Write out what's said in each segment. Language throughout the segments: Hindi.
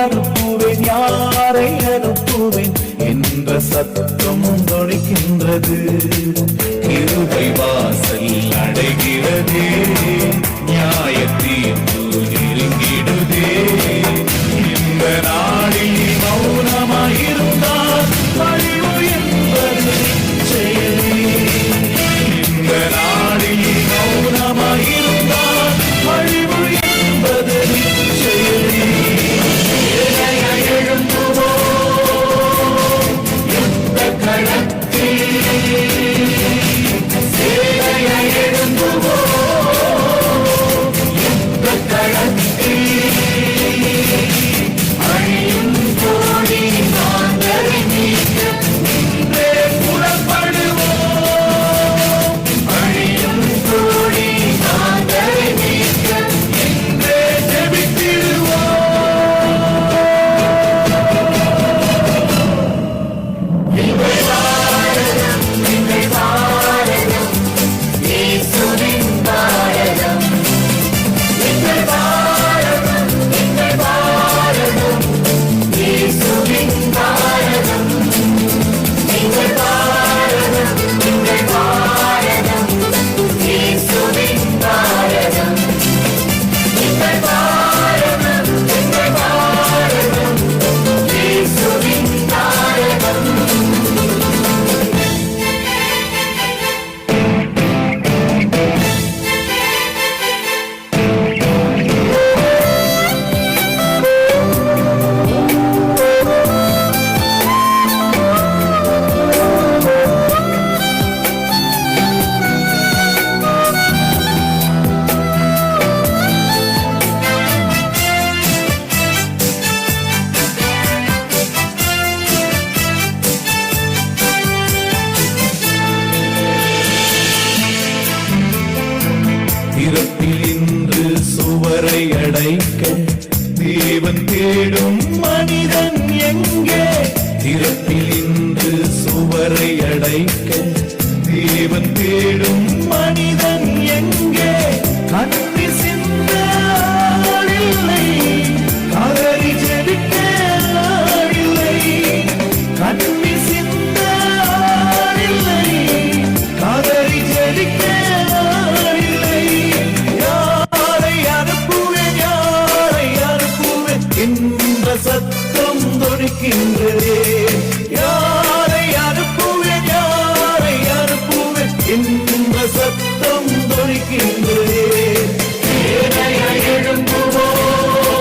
அனுப்புவேன் யாரை அனுப்புவேன் என்ற சத்தம் தொனிக்கின்றது. கிருபை வாசல் அடைகிறதே, நியாய தீர்ப்பு நெருங்கிடுதே. இந்த நாளில் மௌனமாயிருந்தால் அழிவு என்பது நிச்சயமே. இந்த நாளில் மௌனமாயிருந்தால் அழிவு என்பது நிச்சயமே. எழும்புவோம் யுத்த களத்தில், சேனையாய் எழும்புவோம் யுத்த களத்தில். அழியும் கோடி மாந்தரை நீக்க இன்றே புறப்படுவோம். அழியும் கோடி மாந்தரை நீக்க இன்றே ஜெபித்திடுவோம். எங்கள் பாரதம், எங்கள் பாரதம், இயேசுவின் பாரதம். எங்கள் பாரதம், எங்கள் பாரதம், இயேசுவின் பாரதம். எங்கள் பாரதம், எங்கள் பாரதம், இயேசுவின் பாரதம். எங்கள் பாரதம், எங்கள் பாரதம், இயேசுவின் பாரதம். திறப்பில் இன்று சுவரை அடைக்க தேவன் தேடும் மனிதன் எங்கே? திறப்பில் இன்று சுவரை அடைக்க தேவன் தேடும் மனிதன் எங்கே? கண்ணீர் சிந்த ஆளில்லை, கதறி ஜெபிக்க ஆளில்லை. கண்ணீர் சிந்த ஆளில்லை, கதறி ஜெபிக்க ஆளில்லை. யாரை அனுப்புவேன் யாரை அனுப்புவேன் என்ற சத்தம் தொனிக்கின்றதே. யாரை அனுப்புவேன் யாரை அனுப்புவேன் என்ற சத்தம் தொனிக்கின்றதே. சேனையாய் எழும்புவோம்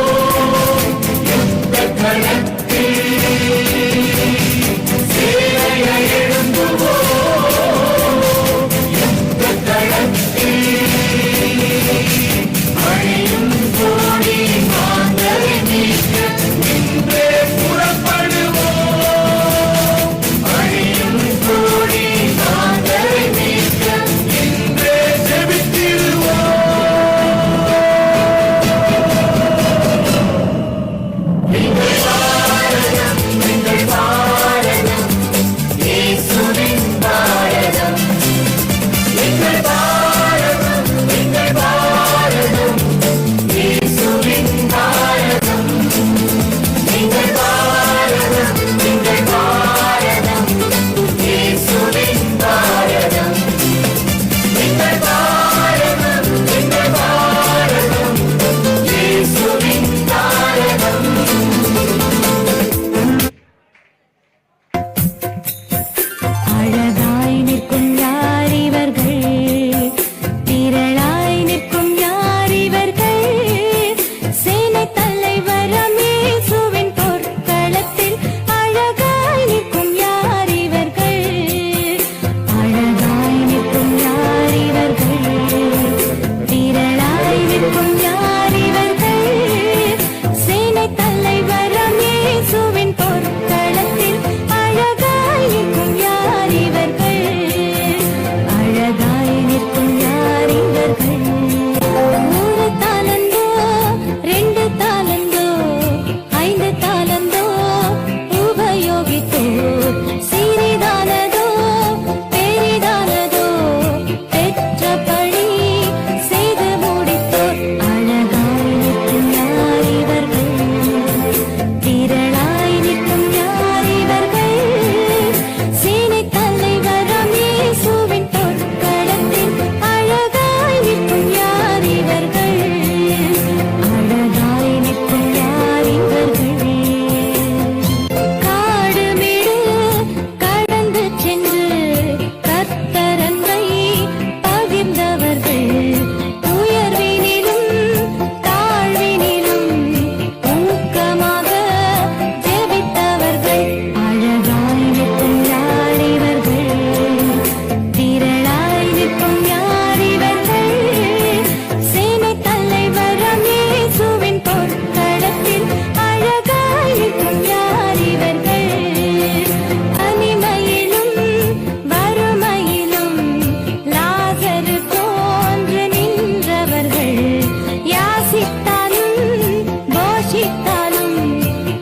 பரீட்சித்தாலும்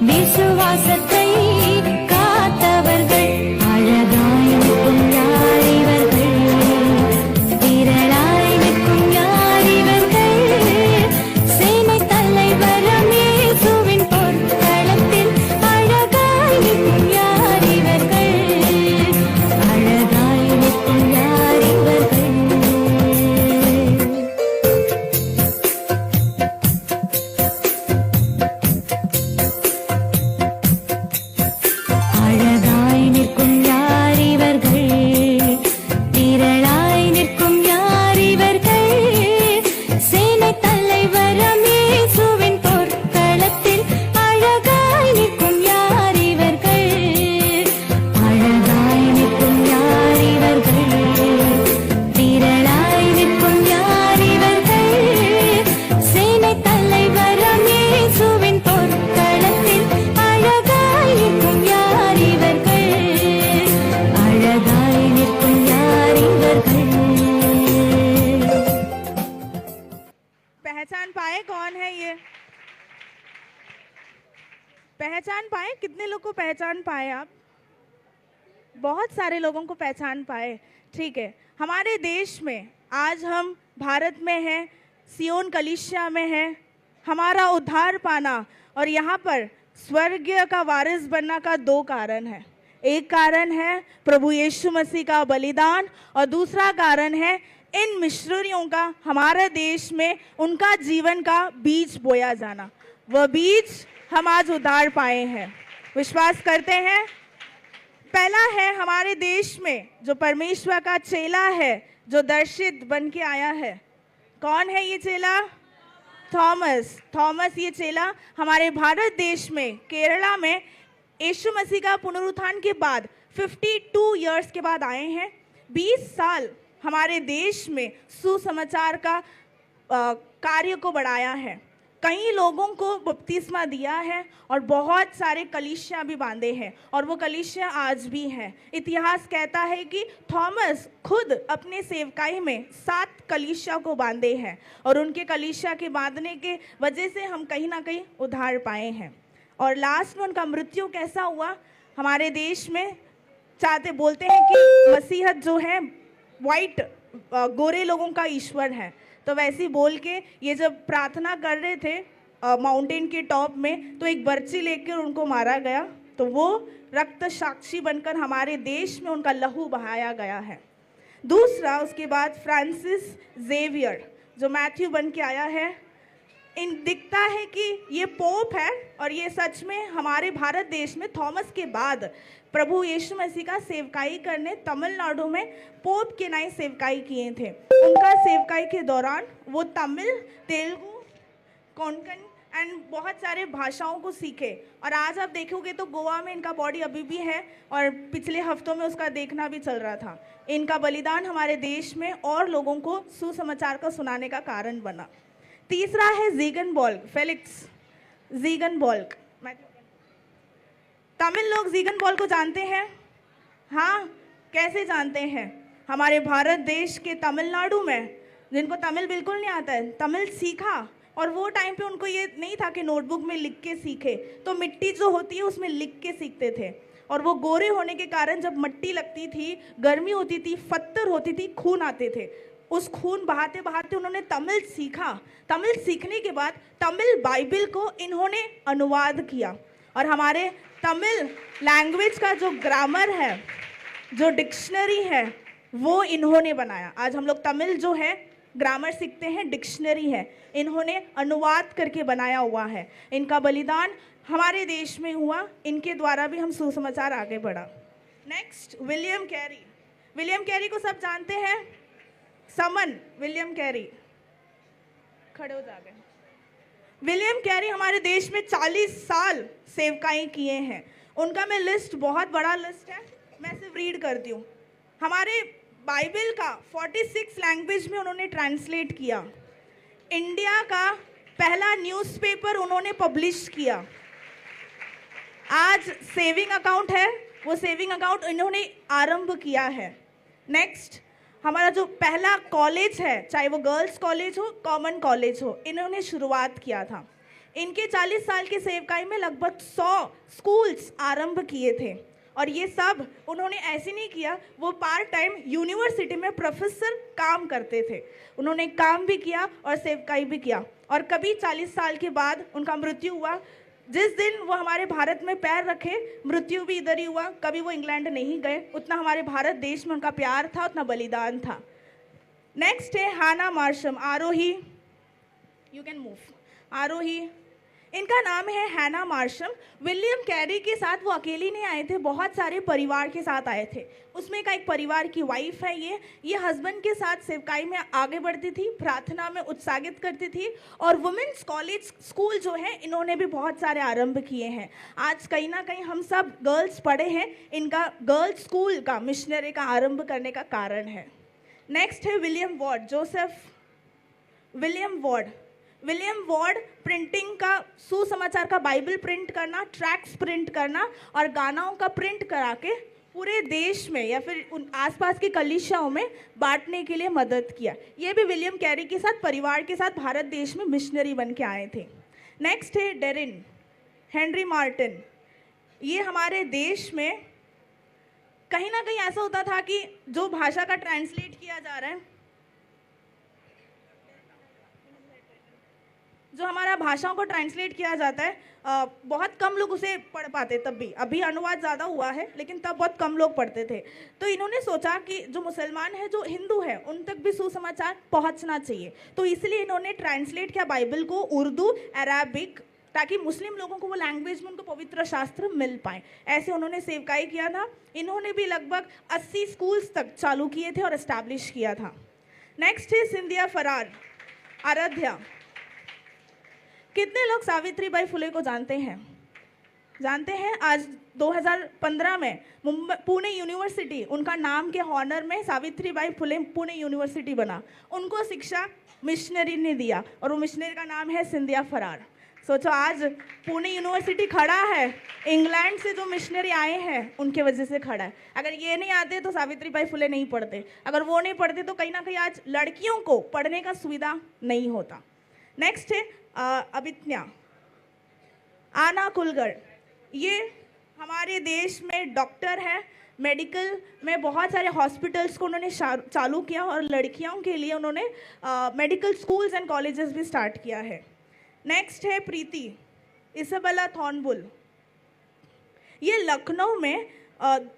விசுவாசத்தை காத்தவர்கள் அழகாய் நிற்கும் யார் இவர்கள் திரளாய் நிற்கும் யார் இவர்கள் சேனை தலைவரம் இயேசுவின் பொற்களத்தில் அழகாய் நிற்கும் யார் இவர்கள் அழகாய் நிற்கும் யார் இவர்கள் அழகாய் நிற்கும் யார் இவர்கள் திரளாய் நிற்கும் யார் இவர்கள் சேனை தலைவரம் இயேசுவின் பொற்களத்தில் அழகாய் நிற்கும் யார் இவர்கள் அழகாய் நிற்கும் யார் இவர்கள் திரளாய் நிற்கும் யார் இவர்கள் சேனை தலைவரம் இயேசுவின் பொற்களத்தில் அழகாய் நிற்கும் யார் இவர்கள் அழகாய் நிற்கும் யார் இவர்கள் पहचान पाए कौन है ये? पहचान पाए? कितने लोग को पहचान पाए आप? बहुत सारे लोगों को पहचान पाए। ठीक है, हमारे देश में आज हम भारत में हैं, सियोन कलीसिया में हैं। हमारा उद्धार पाना और यहाँ पर स्वर्गीय का वारिस बनना का दो कारण है। एक कारण है प्रभु यीशु मसीह का बलिदान और दूसरा कारण है इन मिशनरियों का हमारे देश में उनका जीवन का बीज बोया जाना। वह बीज हम आज उधार पाए हैं। विश्वास करते हैं। पहला है हमारे देश में जो परमेश्वर का चेला है, जो दर्शित बन के आया है। कौन है ये चेला? थॉमस ये चेला हमारे भारत देश में केरला में यीशु मसीह का पुनरुत्थान के बाद 52 इयर्स के बाद आए हैं। 20 साल हमारे देश में सुसमाचार का कार्य को बढ़ाया है। कई लोगों को बपतिस्मा दिया है और बहुत सारे कलीसिया भी बांधे हैं और वो कलीसिया आज भी हैं। इतिहास कहता है कि थॉमस खुद अपने सेवकाई में 7 कलीसिया को बांधे हैं और उनके कलीसिया के बांधने के वजह से हम कहीं ना कहीं उद्धार पाए हैं। और लास्ट में उनका मृत्यु कैसा हुआ? हमारे देश में बोलते हैं कि मसीहत जो है वाइट गोरे लोगों का ईश्वर है, तो वैसे बोल के ये जब प्रार्थना कर रहे थे माउंटेन के टॉप में, तो एक बर्ची लेकर उनको मारा गया, तो वो रक्त साक्षी बनकर हमारे देश में उनका लहू बहाया गया है। दूसरा, उसके बाद फ्रांसिस जेवियर जो मैथ्यू बन के आया है। दिखता है कि ये पोप है और ये सच में हमारे भारत देश में थॉमस के बाद प्रभु यीशु मसीह का सेवकाई करने तमिलनाडु में पोप के नए सेवकाई किए थे। उनका सेवकाई के दौरान वो तमिल, तेलुगु, कोंकण एंड बहुत सारे भाषाओं को सीखे और आज आप देखोगे तो गोवा में इनका बॉडी अभी भी है और पिछले हफ्तों में उसका देखना भी चल रहा था। इनका बलिदान हमारे देश में और लोगों को सुसमाचार का सुनाने का कारण बना। तीसरा है ज़ीगनबॉल्ग, फेलिक्स ज़ीगनबॉल्ग। तमिल लोग ज़ीगनबॉल्ग को जानते हैं? हाँ, कैसे जानते हैं? हमारे भारत देश के तमिलनाडु में जिनको तमिल बिल्कुल नहीं आता है, तमिल सीखा और वो टाइम पे उनको ये नहीं था कि नोटबुक में लिख के सीखे, तो मिट्टी जो होती है उसमें लिख के सीखते थे। और वो गोरे होने के कारण जब मिट्टी लगती थी, गर्मी होती थी, पत्थर होती थी, खून आते थे, उस खून बहाते बहाते उन्होंने तमिल सीखा। तमिल सीखने के बाद तमिल बाइबल को इन्होंने अनुवाद किया और हमारे तमिल लैंग्वेज का जो ग्रामर है, जो डिक्शनरी है, वो इन्होंने बनाया। आज हम लोग तमिल जो है ग्रामर सीखते हैं, डिक्शनरी है, इन्होंने अनुवाद करके बनाया हुआ है। इनका बलिदान हमारे देश में हुआ, इनके द्वारा भी हम सुसमाचार आगे बढ़ा। Next, William Carey. William Carey को सब जानते हैं? समन विलियम कैरी, खड़े हो जाओगे। विलियम कैरी हमारे देश में 40 साल सेवकाई किए हैं। उनका मैं लिस्ट, बहुत बड़ा लिस्ट है, मैं सिर्फ रीड करती हूँ। हमारे बाइबल का 46 लैंग्वेज में उन्होंने ट्रांसलेट किया। इंडिया का पहला न्यूज़पेपर उन्होंने पब्लिश किया। आज सेविंग अकाउंट है, वो सेविंग अकाउंट इन्होंने आरंभ किया है। नेक्स्ट, हमारा जो पहला कॉलेज है, चाहे वो गर्ल्स कॉलेज हो, कॉमन कॉलेज हो, इन्होंने शुरुआत किया था। इनके 40 साल की सेवकाई में लगभग 100 स्कूल्स आरंभ किए थे। और ये सब उन्होंने ऐसे नहीं किया, वो पार्ट टाइम यूनिवर्सिटी में प्रोफेसर काम करते थे। उन्होंने काम भी किया और सेवकाई भी किया। और कभी 40 साल के बाद उनका मृत्यु हुआ। जिस दिन वो हमारे भारत में पैर रखे, मृत्यु भी इधर ही हुआ। कभी वो इंग्लैंड नहीं गए। उतना हमारे भारत देश में उनका प्यार था, उतना बलिदान था। नेक्स्ट है हाना मार्शम, आरोही, यू कैन मूव, आरोही। इनका नाम है हैना मार्शम। विलियम कैरी के साथ वो अकेली नहीं आए थे, बहुत सारे परिवार के साथ आए थे। उसमें का एक परिवार की वाइफ है ये हस्बैंड के साथ सेवकाई में आगे बढ़ती थी, प्रार्थना में उत्साहित करती थी। और वुमेन्स कॉलेज स्कूल जो है, इन्होंने भी बहुत सारे आरंभ किए हैं। आज कहीं ना कहीं हम सब गर्ल्स पढ़े हैं, इनका गर्ल्स स्कूल का मिशनरी का आरंभ करने का कारण है। नेक्स्ट है William ward, Joseph William ward printing का, सुसमाचार का बाइबल प्रिंट करना, ट्रैक्स प्रिंट करना और गानाओं का प्रिंट करा के पूरे देश में या फिर उन आसपास की कलीसियाओं में बांटने के लिए मदद किया। ये भी विलियम कैरी के साथ परिवार के साथ भारत देश में मिशनरी बन के आए थे। नेक्स्ट है डेरिन हेनरी मार्टिन। ये हमारे देश में कहीं ना कहीं ऐसा होता था कि जो भाषा का ट्रांसलेट किया जा रहा है, जो हमारा भाषाओं को ट्रांसलेट किया जाता है, बहुत कम लोग उसे पढ़ पाते तब भी। अभी अनुवाद ज़्यादा हुआ है, लेकिन तब बहुत कम लोग पढ़ते थे। तो इन्होंने सोचा कि जो मुसलमान है, जो हिंदू है, उन तक भी सुसमाचार पहुंचना चाहिए। तो इसलिए इन्होंने ट्रांसलेट किया बाइबल को उर्दू, अराबिक, ताकि मुस्लिम लोगों को वो लैंग्वेज में उनको पवित्र शास्त्र मिल पाए। ऐसे उन्होंने सेवकाई किया था। इन्होंने भी लगभग 80 स्कूल्स तक चालू किए थे और एस्टैब्लिश किया था। नेक्स्ट है सिंधिया फरार, आराध्या। कितने लोग सावित्रीबाई फुले को जानते हैं? आज 2015 में पुणे यूनिवर्सिटी, उनका नाम के हॉनर में सावित्रीबाई फुले पुणे यूनिवर्सिटी बना। उनको शिक्षा मिशनरी ने दिया और वो मिशनरी का नाम है सिंधिया फरार। सोचो, आज पुणे यूनिवर्सिटी खड़ा है, इंग्लैंड से जो मिशनरी आए हैं उनके वजह से खड़ा है। अगर ये नहीं आते तो सावित्रीबाई फुले नहीं पढ़ते। अगर वो नहीं पढ़ते तो कहीं ना कहीं आज लड़कियों को पढ़ने का सुविधा नहीं होता। नेक्स्ट है अभिज्ञा आना कुलगढ़। ये हमारे देश में डॉक्टर है। मेडिकल में बहुत सारे हॉस्पिटल्स को उन्होंने चालू किया और लड़कियों के लिए उन्होंने मेडिकल स्कूल्स एंड कॉलेजेस भी स्टार्ट किया है। नेक्स्ट है प्रीति इसबेला थॉर्नबुल। ये लखनऊ में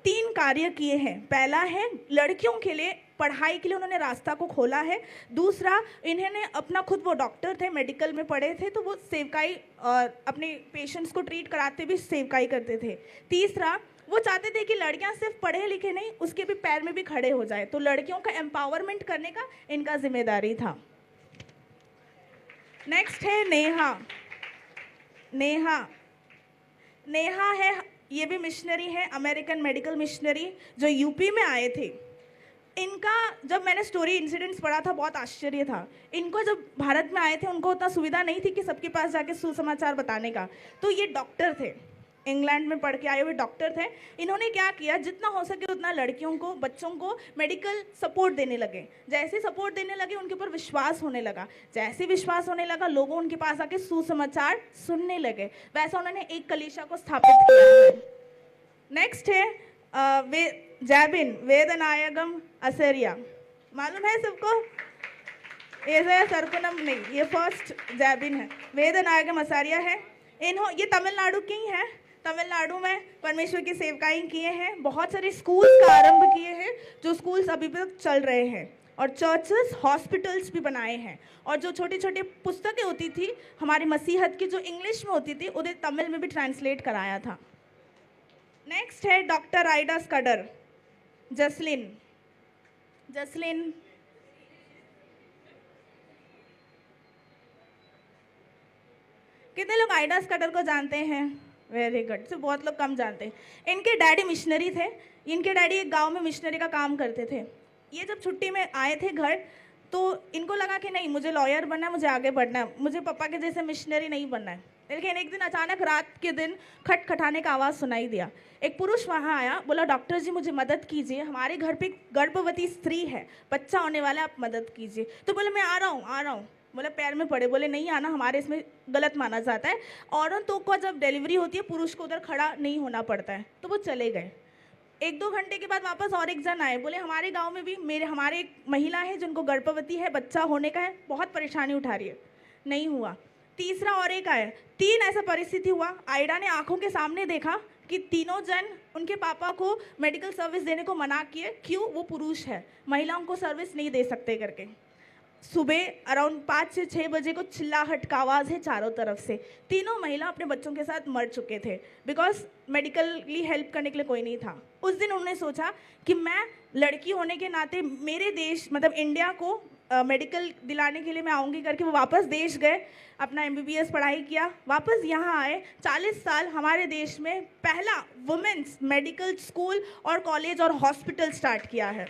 3 कार्य किए हैं। पहला है लड़कियों के लिए पढ़ाई के लिए उन्होंने रास्ता को खोला है। दूसरा, इन्होंने अपना खुद, वो डॉक्टर थे, मेडिकल में पढ़े थे, तो वो सेवकाई अपने पेशेंट्स को ट्रीट कराते भी सेवकाई करते थे। तीसरा, वो चाहते थे कि लड़कियां सिर्फ पढ़े लिखे नहीं, उसके भी पैर में भी खड़े हो जाए, तो लड़कियों का एम्पावरमेंट करने का इनका जिम्मेदारी था। नेक्स्ट है नेहा है, ये भी मिशनरी है, अमेरिकन मेडिकल मिशनरी, जो यूपी में आए थे। इनका जब मैंने स्टोरी इंसिडेंट्स पढ़ा था, बहुत आश्चर्य था। इनको जब भारत में आए थे, उनको उतना सुविधा नहीं थी कि सबके पास जाके सुसमाचार बताने का। तो ये डॉक्टर थे, इंग्लैंड में पढ़ के आए हुए डॉक्टर थे। इन्होंने क्या किया, जितना हो सके उतना लड़कियों को, बच्चों को मेडिकल सपोर्ट देने लगे। जैसे सपोर्ट देने लगे, उनके ऊपर विश्वास होने लगा। जैसे विश्वास होने लगा, लोगों उनके पास आके सुसमाचार सुनने लगे। वैसा उन्होंने एक कलीसिया को स्थापित किया है। नेक्स्ट है जैबिन वेदनायगम असरिया। मालूम है सबको? ये सरकुनम नहीं, ये फर्स्ट जैबिन है। वेदनायगम असरिया है। ये तमिलनाडु की हैं। तमिलनाडु में परमेश्वर की सेवकाई किए हैं। बहुत सारे स्कूल्स का आरंभ किए हैं, जो स्कूल्स अभी तक चल रहे हैं। और चर्चेस, हॉस्पिटल्स भी बनाए हैं। और जो छोटी छोटी पुस्तकें होती थी हमारी मसीहत की, जो इंग्लिश में होती थी, उन्हें तमिल में भी ट्रांसलेट कराया था। नेक्स्ट है डॉक्टर आइडा स्कडर, जसलिन। कितने लोग आइडा स्कडर को जानते हैं? Very good. तो बहुत लोग कम जानते हैं। इनके डैडी मिशनरी थे। इनके डैडी एक गांव में मिशनरी का काम करते थे। ये जब छुट्टी में आए थे घर, तो इनको लगा कि नहीं, मुझे लॉयर बनना है, मुझे आगे बढ़ना है, मुझे पापा के जैसे मिशनरी नहीं बनना है। लेकिन एक दिन अचानक रात के दिन खटखटाने का आवाज़ सुनाई दिया। एक पुरुष वहाँ आया, बोला, डॉक्टर जी मुझे मदद कीजिए, हमारे घर पे गर्भवती स्त्री है, बच्चा होने वाला है, आप मदद कीजिए। तो बोले, मैं आ रहा हूँ। बोले पैर में पड़े, बोले नहीं आना, हमारे इसमें गलत माना जाता है, औरतों को जब डिलीवरी होती है पुरुष को उधर खड़ा नहीं होना पड़ता है। तो वो चले गए। 1-2 घंटे के बाद वापस और एक जन आए, बोले हमारे गांव में भी हमारे एक महिला है जिनको गर्भवती है, बच्चा होने का है, बहुत परेशानी उठा रही है, नहीं हुआ। तीसरा और एक आया, 3 ऐसा परिस्थिति हुआ। आयडा ने आंखों के सामने देखा कि तीनों जन उनके पापा को मेडिकल सर्विस देने को मना किए, क्यों? वो पुरुष है, महिलाओं को सर्विस नहीं दे सकते करके। सुबह अराउंड 5 से 6 बजे को चिल्लाहट का आवाज़ है चारों तरफ से। तीनों महिला अपने बच्चों के साथ मर चुके थे, बिकॉज मेडिकली हेल्प करने के लिए कोई नहीं था। उस दिन उन्होंने सोचा कि मैं लड़की होने के नाते मेरे देश मतलब इंडिया को मेडिकल दिलाने के लिए मैं आऊँगी करके वो वापस देश गए, अपना MBBS पढ़ाई किया, वापस यहाँ आए। 40 साल हमारे देश में पहला वुमेन्स मेडिकल स्कूल और कॉलेज और हॉस्पिटल स्टार्ट किया है।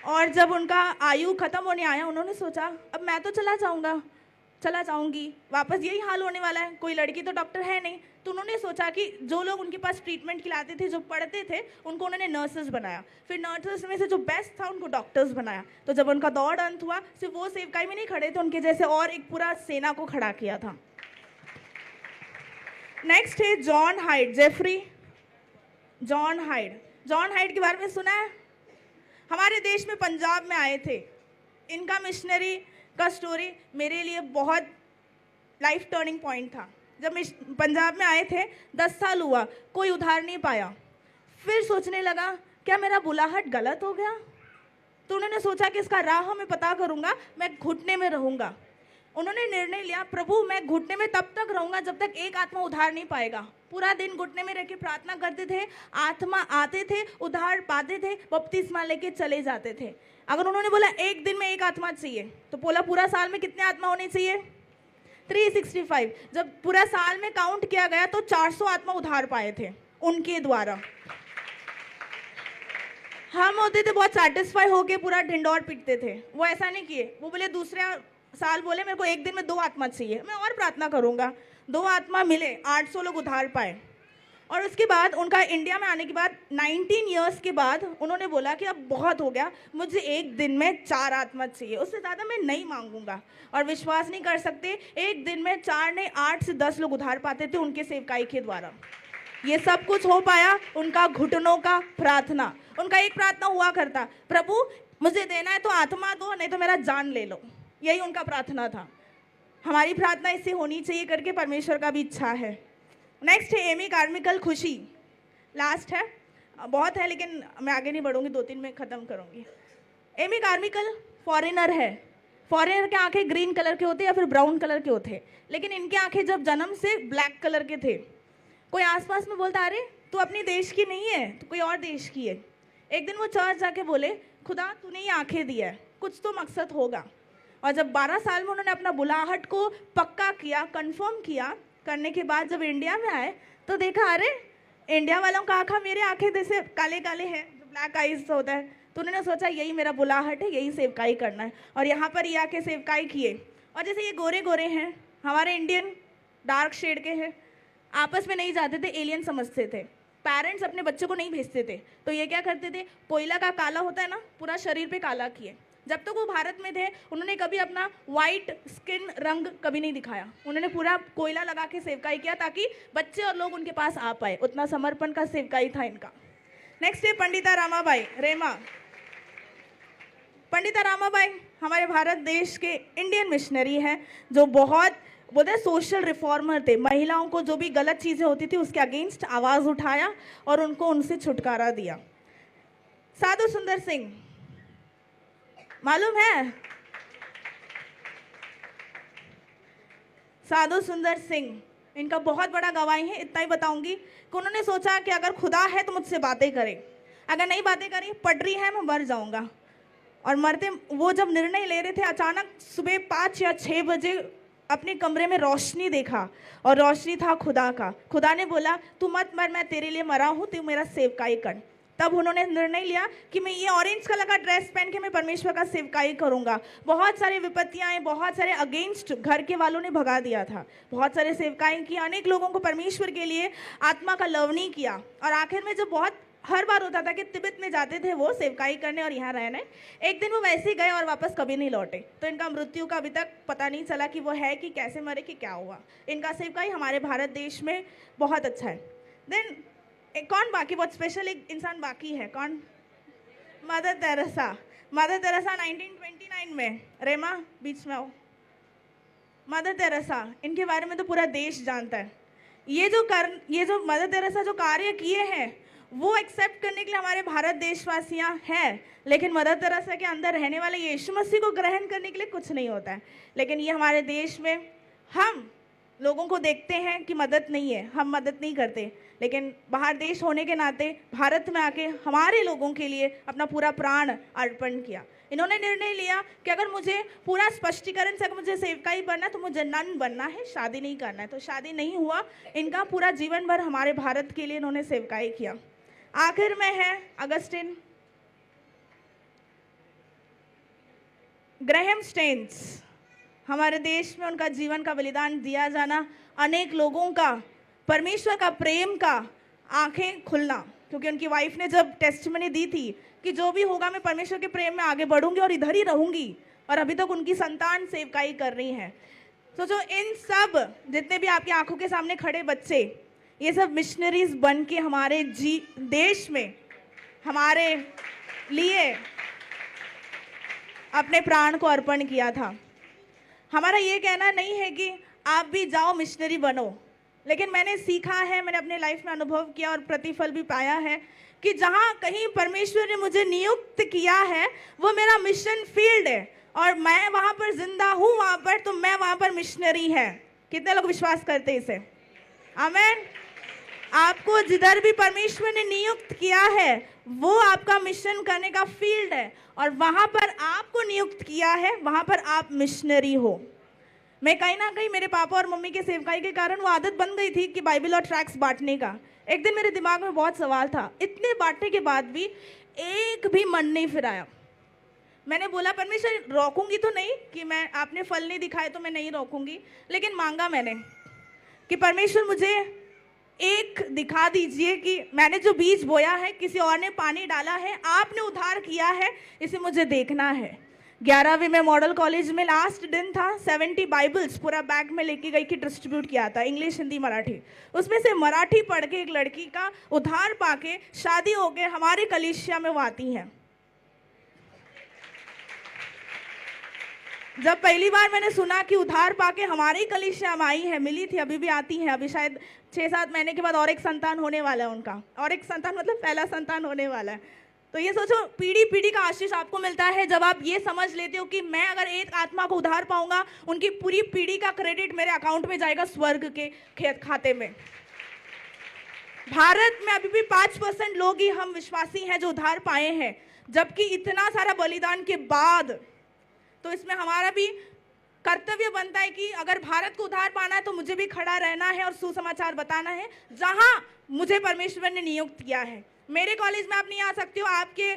और जब उनका आयु खत्म होने आया, उन्होंने सोचा अब मैं तो चला जाऊंगी, वापस यही हाल होने वाला है, कोई लड़की तो डॉक्टर है नहीं। तो उन्होंने सोचा कि जो लोग उनके पास ट्रीटमेंट खिलाते थे, जो पढ़ते थे, उनको उन्होंने नर्सेज बनाया। फिर नर्सेज में से जो बेस्ट था उनको डॉक्टर्स बनाया। तो जब उनका दौर अंत हुआ, सिर्फ वो सेवकाई में नहीं खड़े थे, उनके जैसे और एक पूरा सेना को खड़ा किया था। नेक्स्ट है जॉन हाइड, जॉन हाइड के बारे में सुना है? हमारे देश में पंजाब में आए थे। इनका मिशनरी का स्टोरी मेरे लिए बहुत लाइफ टर्निंग पॉइंट था। जब पंजाब में आए थे, 10 साल हुआ, कोई उधार नहीं पाया। फिर सोचने लगा क्या मेरा बुलाहट गलत हो गया? तो उन्होंने सोचा कि इसका राह मैं पता करूंगा, मैं घुटने में रहूंगा। उन्होंने निर्णय लिया, प्रभु मैं घुटने में तब तक रहूंगा जब तक एक आत्मा उधार नहीं पाएगा। पूरा दिन घुटने में रह के प्रार्थना करते थे, आत्मा आते थे, उधार पाते थे, बपतिस्मा लेके चले जाते थे। अगर उन्होंने बोला एक दिन में एक आत्मा चाहिए, तो बोला पूरा साल में कितने आत्मा होने चाहिए? 365। जब पूरा साल में काउंट किया गया तो 400 आत्मा उधार पाए थे उनके द्वारा। हम होते थे बहुत सेटिस्फाई होके पूरा ढिंडोर पीटते थे, वो ऐसा नहीं किए। वो बोले दूसरे साल बोले मेरे को एक दिन में 2 आत्मा चाहिए, मैं और प्रार्थना करूंगा। 2 आत्मा मिले, 800 लोग उधार पाए। और उसके बाद उनका इंडिया में आने के बाद 19 ईयर्स के बाद उन्होंने बोला कि अब बहुत हो गया, मुझे एक दिन में 4 आत्मा चाहिए, उससे ज़्यादा मैं नहीं मांगूंगा। और विश्वास नहीं कर सकते, एक दिन में 4 नहीं 8 से 10 लोग उधार पाते थे उनके सेवकाई के द्वारा। ये सब कुछ हो पाया उनका घुटनों का प्रार्थना। उनका एक प्रार्थना हुआ करता, प्रभु मुझे देना है तो आत्मा दो, नहीं तो मेरा जान ले लो। यही उनका प्रार्थना था। हमारी प्रार्थना इससे होनी चाहिए करके परमेश्वर का भी इच्छा है। नेक्स्ट है एमी कार्मिकल, खुशी लास्ट है, बहुत है लेकिन मैं आगे नहीं बढ़ूंगी, 2-3 में ख़त्म करूंगी। एमी कार्मिकल फॉरेनर है। फॉरेनर के आंखें ग्रीन कलर के होते या फिर ब्राउन कलर के होते, लेकिन इनके आंखें जब जन्म से ब्लैक कलर के थे। कोई आसपास में बोलता अरे तू अपने देश की नहीं है, तो कोई और देश की है। एक दिन वो चर्च जाके बोले, खुदा तूने ये आंखें दी है, कुछ तो मकसद होगा। और जब 12 साल में उन्होंने अपना बुलाहट को पक्का किया, कंफर्म किया, करने के बाद जब इंडिया में आए तो देखा अरे इंडिया वालों का आँखा मेरे आंखें जैसे काले काले हैं, जो ब्लैक आइज होता है। तो उन्होंने सोचा यही मेरा बुलाहट है, यही सेवकाई करना है। और यहाँ पर ये आके सेवकाई किए। और जैसे ये गोरे गोरे हैं, हमारे इंडियन डार्क शेड के हैं, आपस में नहीं जाते थे, एलियन समझते थे। पेरेंट्स अपने बच्चों को नहीं भेजते थे, तो ये क्या करते थे, कोयला का काला होता है ना, पूरा शरीर पे काला किए। जब तक वो भारत में थे उन्होंने कभी अपना वाइट स्किन रंग कभी नहीं दिखाया। उन्होंने पूरा कोयला लगा के सेवकाई किया ताकि बच्चे और लोग उनके पास आ पाए, उतना समर्पण का सेवकाई था इनका। नेक्स्ट है पंडिता रामाबाई रेमा। पंडिता रामाबाई हमारे भारत देश के इंडियन मिशनरी हैं, जो बहुत बोलते हैं सोशल रिफॉर्मर थे। महिलाओं को जो भी गलत चीज़ें होती थी उसके अगेंस्ट आवाज़ उठाया और उनको उनसे छुटकारा दिया। साधु सुंदर सिंह मालूम है? साधु सुंदर सिंह इनका बहुत बड़ा गवाही है। इतना ही बताऊंगी कि उन्होंने सोचा कि अगर खुदा है तो मुझसे बातें करे, अगर नहीं बातें करी, पटरी है, मैं मर जाऊंगा। और मरते वो जब निर्णय ले रहे थे, अचानक सुबह 5 या 6 बजे अपने कमरे में रोशनी देखा और रोशनी था खुदा का। खुदा ने बोला तू मत मर, मैं तेरे लिए मरा हूँ, तू मेरा सेवकाई कर। तब उन्होंने निर्णय लिया कि मैं ये ऑरेंज कलर का ड्रेस पहन के मैं परमेश्वर का सेवकाई करूंगा। बहुत सारे विपत्तियां आए, बहुत सारे अगेंस्ट घर के वालों ने भगा दिया था, बहुत सारे सेवकाई की, अनेक लोगों को परमेश्वर के लिए आत्मा का लवनी किया। और आखिर में जब बहुत हर बार होता था कि तिब्बत में जाते थे वो सेवकाई करने और यहाँ रहने, एक दिन वो वैसे ही गए और वापस कभी नहीं लौटे। तो इनका मृत्यु का अभी तक पता नहीं चला कि वो है कि कैसे मरे कि क्या हुआ। इनका सेवकाई हमारे भारत देश में बहुत अच्छा है। देन कौन बाकी बहुत स्पेशल एक इंसान बाकी है, कौन? Mother Teresa. मदर तेरेसा 1929 में, रेमा बीच में आओ। मदर तेरेसा, इनके बारे में तो पूरा देश जानता है। ये जो मदर तेरेसा जो कार्य किए हैं वो एक्सेप्ट करने के लिए हमारे भारत देशवासियां हैं, लेकिन मदर तेरेसा के अंदर रहने वाले यीशु मसीह को ग्रहण करने के लिए कुछ नहीं होता है। लेकिन ये हमारे देश में हम लोगों को देखते हैं कि मदद नहीं है, हम मदद नहीं करते, लेकिन बाहर देश होने के नाते भारत में आके हमारे लोगों के लिए अपना पूरा प्राण अर्पण किया। इन्होंने निर्णय लिया कि अगर मुझे पूरा स्पष्टीकरण से अगर मुझे सेवकाई बनना है तो मुझे नन बनना है, शादी नहीं करना है। तो शादी नहीं हुआ, इनका पूरा जीवन भर हमारे भारत के लिए इन्होंने सेवकाई किया। आखिर में है अगस्टिन ग्रैहम स्टेन्स। हमारे देश में उनका जीवन का बलिदान दिया जाना, अनेक लोगों का परमेश्वर का प्रेम का आंखें खुलना, क्योंकि उनकी वाइफ ने जब टेस्टिमनी दी थी कि जो भी होगा मैं परमेश्वर के प्रेम में आगे बढ़ूंगी और इधर ही रहूंगी, और अभी तक उनकी संतान सेवकाई कर रही है। सोचो इन सब जितने भी आपकी आंखों के सामने खड़े बच्चे, ये सब मिशनरीज बन के हमारे देश में हमारे लिए अपने प्राण को अर्पण किया था। हमारा ये कहना नहीं है कि आप भी जाओ मिशनरी बनो, लेकिन मैंने सीखा है, मैंने अपने लाइफ में अनुभव किया और प्रतिफल भी पाया है कि जहाँ कहीं परमेश्वर ने मुझे नियुक्त किया है वो मेरा मिशन फील्ड है और मैं वहाँ पर जिंदा हूँ वहाँ पर, तो मैं वहाँ पर मिशनरी है। कितने लोग विश्वास करते हैं इसे? आमीन। आपको जिधर भी परमेश्वर ने नियुक्त किया है वो आपका मिशन करने का फील्ड है, और वहाँ पर आपको नियुक्त किया है, वहाँ पर आप मिशनरी हो। मैं कहीं ना कहीं मेरे पापा और मम्मी के सेवकाई के कारण वो आदत बन गई थी कि बाइबल और ट्रैक्ट्स बांटने का। एक दिन मेरे दिमाग में बहुत सवाल था, इतने बांटने के बाद भी एक भी मन नहीं फिराया। मैंने बोला परमेश्वर रोकूंगी तो नहीं कि मैं आपने फल नहीं दिखाए तो मैं नहीं रोकूंगी, लेकिन मांगा मैंने कि परमेश्वर मुझे एक दिखा दीजिए कि मैंने जो बीज बोया है किसी और ने पानी डाला है, आपने उद्धार किया है, इसे मुझे देखना है। 11वीं में मॉडल कॉलेज में लास्ट दिन था, 70 बाइबल्स पूरा बैग में लेके गई कि डिस्ट्रीब्यूट किया था, इंग्लिश हिंदी मराठी। उसमें से मराठी पढ़ के एक लड़की का उद्धार पाके शादी हो गए, हमारे कलीसिया में वो आती हैं। जब पहली बार मैंने सुना कि उद्धार पाके हमारी कलीसिया में आई है, मिली थी, अभी भी आती हैं, अभी शायद 6-7 महीने के बाद और एक संतान होने वाला है उनका, और एक संतान मतलब पहला संतान होने वाला है। तो ये सोचो पीढ़ी पीढ़ी का आशीष आपको मिलता है जब आप ये समझ लेते हो कि मैं अगर एक आत्मा को उद्धार पाऊंगा, उनकी पूरी पीढ़ी का क्रेडिट मेरे अकाउंट में जाएगा स्वर्ग के खाते में। भारत में अभी भी 5% लोग ही हम विश्वासी हैं जो उद्धार पाए हैं, जबकि इतना सारा बलिदान के बाद। तो इसमें हमारा भी कर्तव्य बनता है कि अगर भारत को उद्धार पाना है तो मुझे भी खड़ा रहना है और सुसमाचार बताना है जहां मुझे परमेश्वर ने नियुक्त किया है। मेरे कॉलेज में आप नहीं आ सकती हो, आपके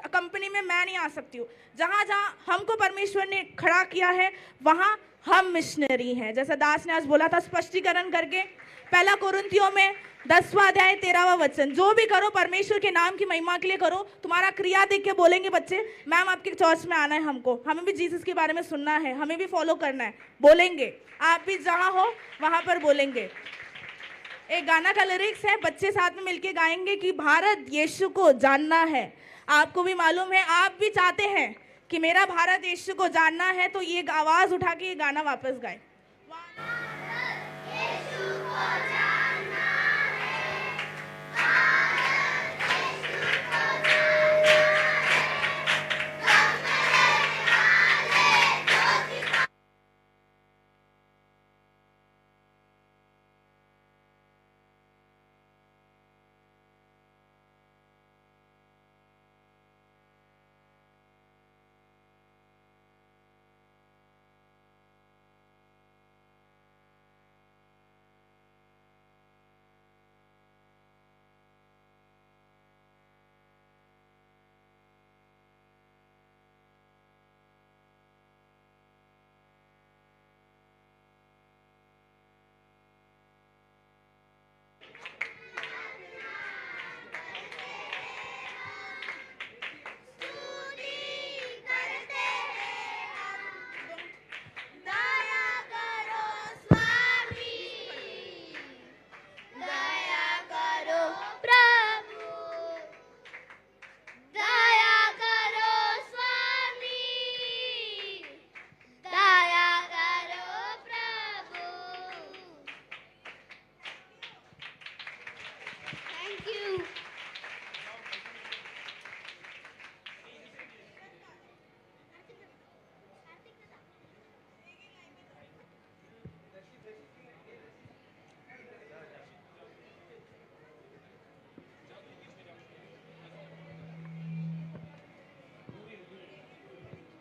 कंपनी में मैं नहीं आ सकती हूँ। जहाँ जहाँ हमको परमेश्वर ने खड़ा किया है वहाँ हम मिशनरी हैं। जैसा दास ने आज बोला था स्पष्टीकरण करके, 1 कोरिन्थियों में 10वां अध्याय 13वां वचन, जो भी करो परमेश्वर के नाम की महिमा के लिए करो। तुम्हारा क्रिया देख के बोलेंगे बच्चे मैम आपके चर्च में आना है, हमको हमें भी जीसस के बारे में सुनना है, हमें भी फॉलो करना है, बोलेंगे। आप भी जहाँ हो वहाँ पर बोलेंगे। एक गाना का लिरिक्स है, बच्चे साथ में मिलके गाएंगे कि भारत यीशु को जानना है। आपको भी मालूम है, आप भी चाहते हैं कि मेरा भारत यीशु को जानना है, तो ये आवाज उठा के ये गाना वापस गाए।